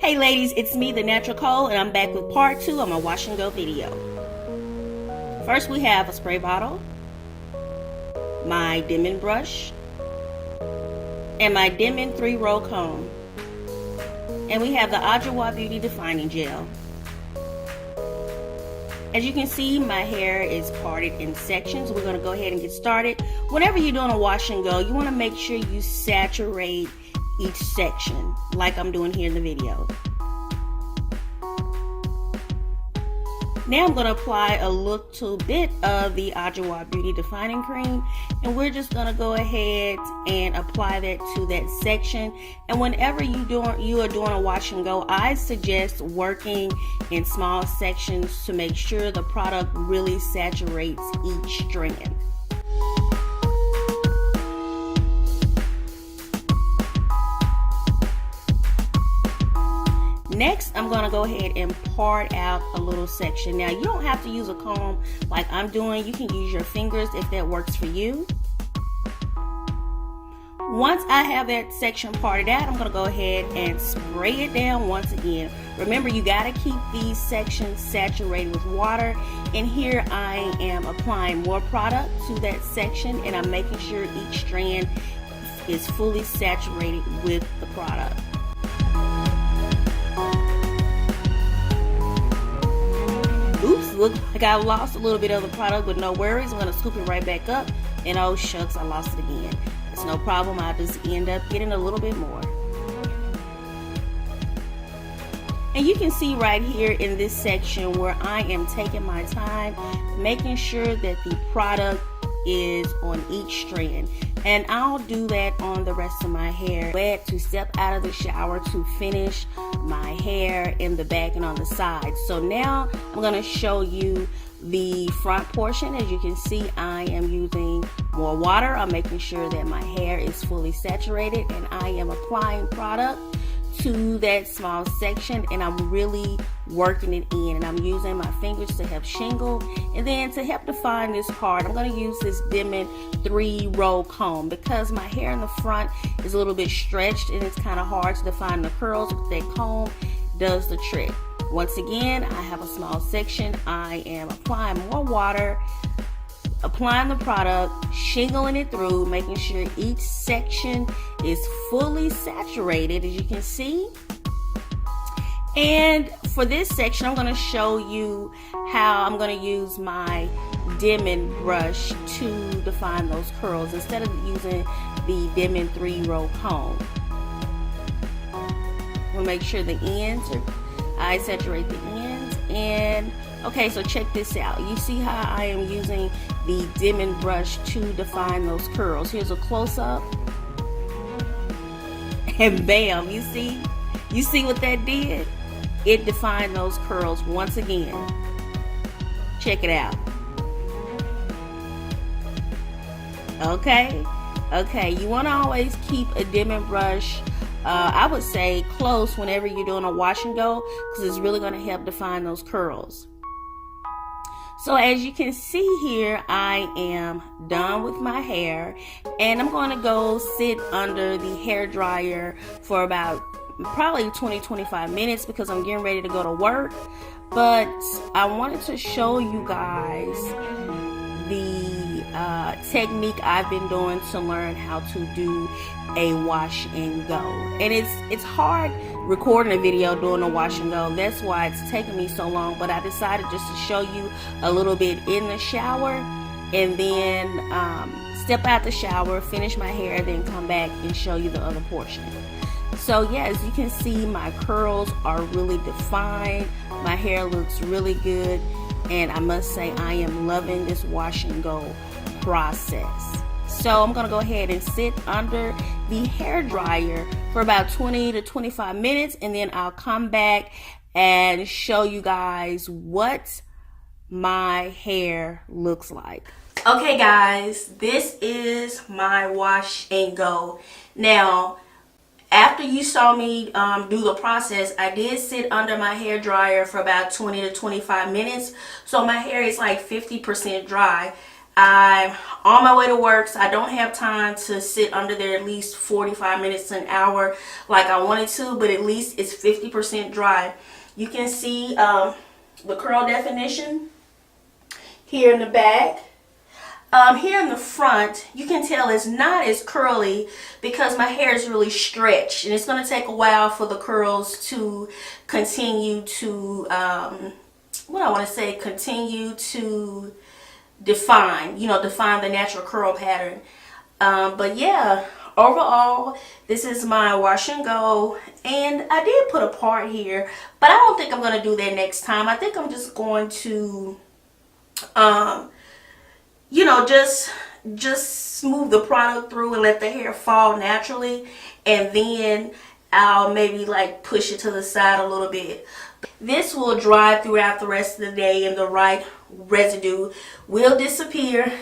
Hey ladies, it's me, the Natural Cole, and I'm back with part 2 of my wash and go video. First we have a spray bottle, my dimming brush, and my dimming 3-roll comb. And we have the Adwoa Beauty Defining Gel. As you can see, my hair is parted in sections. We're going to go ahead and get started. Whenever you're doing a wash and go, you want to make sure you saturate each section like I'm doing here in the video. Now I'm going to apply a little bit of the Adwoa Beauty Defining Cream, and we're just going to go ahead and apply that to that section. And whenever you are doing a wash and go, I suggest working in small sections to make sure the product really saturates each strand. Next, I'm going to go ahead and part out a little section. Now, you don't have to use a comb like I'm doing. You can use your fingers if that works for you. Once I have that section parted out, I'm going to go ahead and spray it down once again. Remember, you got to keep these sections saturated with water. And here I am applying more product to that section, and I'm making sure each strand is fully saturated with the product. Oops, look like I lost a little bit of the product, but no worries. I'm going to scoop it right back up, and oh shucks, I lost it again. It's no problem. I'll just end up getting a little bit more. And you can see right here in this section where I am taking my time, making sure that the product is on each strand. And I'll do that on the rest of my hair. Wet to step out of the shower to finish my hair in the back and on the sides. So now I'm going to show you the front portion. As you can see, I am using more water. I'm making sure that my hair is fully saturated, and I am applying product to that small section, and I'm really working it in, and I'm using my fingers to help shingle. And then to help define this part, I'm going to use this dimming 3-roll comb because my hair in the front is a little bit stretched and it's kind of hard to define the curls. That comb does the trick. Once again, I have a small section. I am applying more water, applying the product, shingling it through, making sure each section is fully saturated, as you can see. And for this section, I'm going to show you how I'm going to use my dimming brush to define those curls instead of using the dimming 3-roll comb. We'll make sure the ends I saturate the ends. And okay, so check this out. You see how I am using the dimming brush to define those curls. Here's a close-up, and bam, you see what that did? It defined those curls once again. Check it out. Okay, you want to always keep a dimming brush, I would say close whenever you're doing a wash and go, because it's really going to help define those curls. So as you can see here, I am done with my hair, and I'm going to go sit under the hair dryer for about probably 20-25 minutes because I'm getting ready to go to work. But I wanted to show you guys the technique I've been doing to learn how to do a wash and go. And it's hard recording a video doing a wash and go. That's why it's taking me so long, but I decided just to show you a little bit in the shower, and then step out the shower, finish my hair, then come back and show you the other portion. So yeah, as you can see, my curls are really defined. My hair looks really good, and I must say I am loving this wash and go process. So I'm going to go ahead and sit under the hair dryer for about 20-25 minutes, and then I'll come back and show you guys what my hair looks like. Okay guys, this is my wash and go. Now, after you saw me do the process, I did sit under my hair dryer for about 20-25 minutes. So my hair is like 50% dry. I'm on my way to work, so I don't have time to sit under there at least 45 minutes to an hour like I wanted to, but at least it's 50% dry. You can see the curl definition here in the back. Here in the front, you can tell it's not as curly because my hair is really stretched, and it's going to take a while for the curls to continue to, continue to define, define the natural curl pattern. But yeah, overall, this is my wash and go, and I did put a part here, but I don't think I'm going to do that next time. I think I'm just going to, just smooth the product through and let the hair fall naturally, and then I'll maybe like push it to the side a little bit. This will dry throughout the rest of the day, and the right residue will disappear.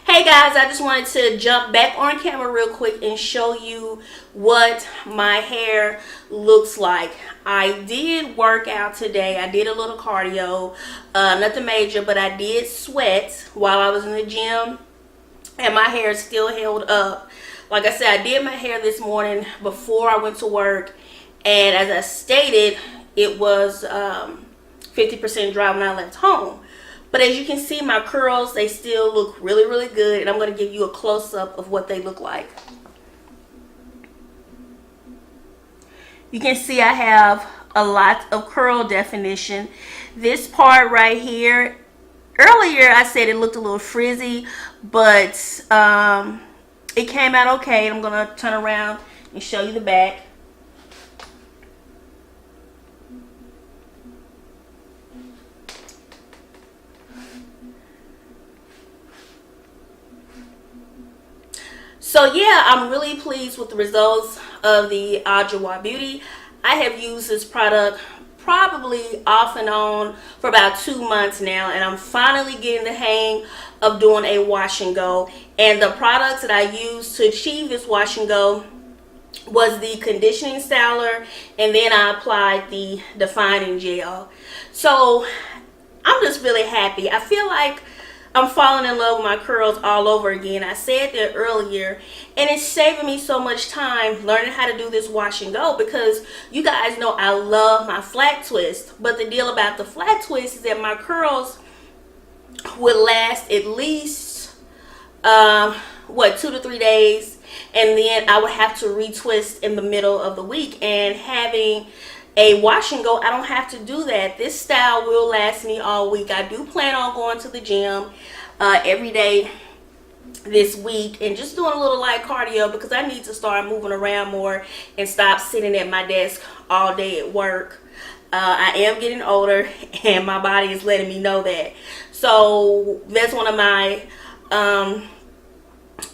Hey guys, I just wanted to jump back on camera real quick and show you what my hair looks like. I did work out today. I did a little cardio, nothing major, but I did sweat while I was in the gym, and my hair still held up. Like I said, I did my hair this morning before I went to work, and as I stated, it was 50% dry when I left home. But as you can see, my curls, they still look really, really good. And I'm going to give you a close-up of what they look like. You can see I have a lot of curl definition. This part right here, earlier I said it looked a little frizzy, but it came out okay. I'm going to turn around and show you the back. So yeah, I'm really pleased with the results of the Adwoa Beauty. I have used this product probably off and on for about 2 months now, and I'm finally getting the hang of doing a wash and go. And the products that I used to achieve this wash and go was the conditioning styler, and then I applied the defining gel. So I'm just really happy. I feel like I'm falling in love with my curls all over again. I said that earlier, and it's saving me so much time learning how to do this wash and go, because you guys know I love my flat twist. But the deal about the flat twist is that my curls would last at least 2 to 3 days, and then I would have to retwist in the middle of the week. And having a wash and go, I don't have to do that. This style will last me all week. I do plan on going to the gym every day this week and just doing a little light cardio, because I need to start moving around more and stop sitting at my desk all day at work. I am getting older, and my body is letting me know that. So that's one of my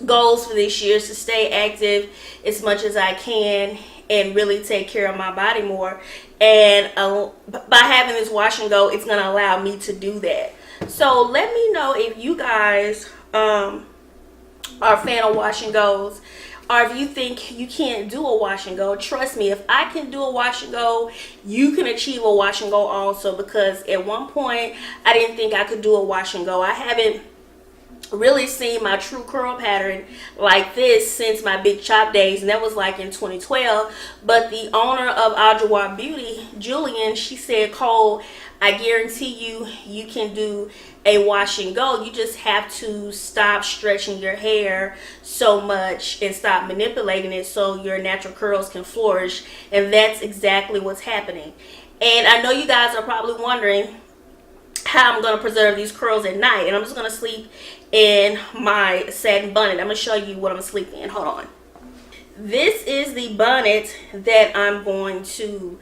goals for this year, is to stay active as much as I can and really take care of my body more. And by having this wash and go, it's going to allow me to do that. So let me know if you guys are a fan of wash and goes, or if you think you can't do a wash and go. Trust me, if I can do a wash and go, you can achieve a wash and go also, because at one point I didn't think I could do a wash and go. I haven't really seen my true curl pattern like this since my big chop days, and that was like in 2012. But the owner of Adwoa Beauty, Julian, she said, Cole, I guarantee you can do a wash and go. You just have to stop stretching your hair so much and stop manipulating it so your natural curls can flourish. And that's exactly what's happening. And I know you guys are probably wondering how I'm going to preserve these curls at night. And I'm just going to sleep in my satin bonnet. I'm going to show you what I'm sleeping in. Hold on. This is the bonnet that I'm going to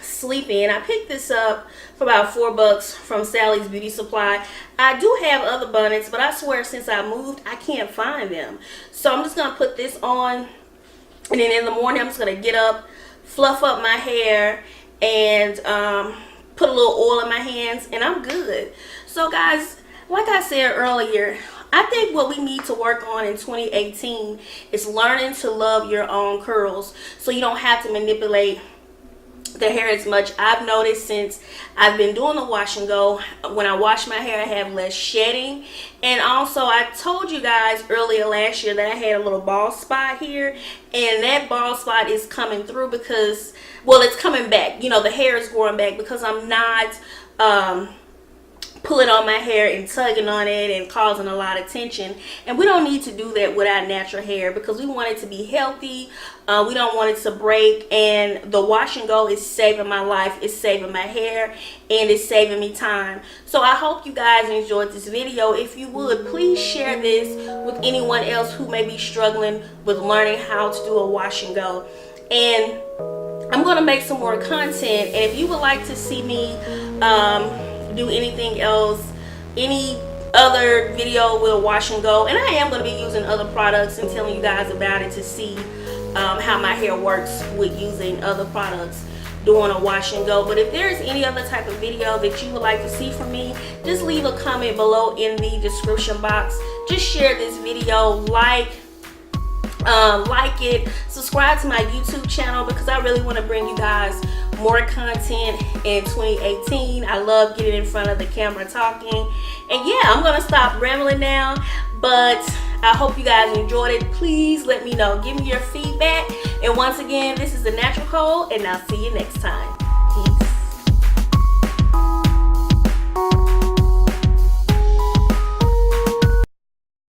sleep in. I picked this up for about $4 from Sally's Beauty Supply. I do have other bonnets, but I swear since I moved, I can't find them. So I'm just going to put this on, and then in the morning I'm just going to get up, fluff up my hair, and put a little oil in my hands, and I'm good. So guys, like I said earlier, I think what we need to work on in 2018 is learning to love your own curls, so you don't have to manipulate the hair as much. I've noticed since I've been doing the wash and go, when I wash my hair I have less shedding. And also I told you guys earlier last year that I had a little bald spot here, and that bald spot is coming through because, well, it's coming back, you know, the hair is growing back because I'm not pulling on my hair and tugging on it and causing a lot of tension. And we don't need to do that with our natural hair because we want it to be healthy. We don't want it to break, and the wash and go is saving my life, it's saving my hair, and it's saving me time. So I hope you guys enjoyed this video. If you would, please share this with anyone else who may be struggling with learning how to do a wash and go. And I'm going to make some more content, and if you would like to see me do anything else, any other video with a wash and go, and I am going to be using other products and telling you guys about it to see how my hair works with using other products doing a wash and go. But if there's any other type of video that you would like to see from me, just leave a comment below in the description box. Just share this video, like it, subscribe to my YouTube channel because I really want to bring you guys more content in 2018. I love getting in front of the camera talking. And yeah, I'm gonna stop rambling now, but I hope you guys enjoyed it. Please let me know, give me your feedback. And once again, this is The Natural Code, and I'll see you next time.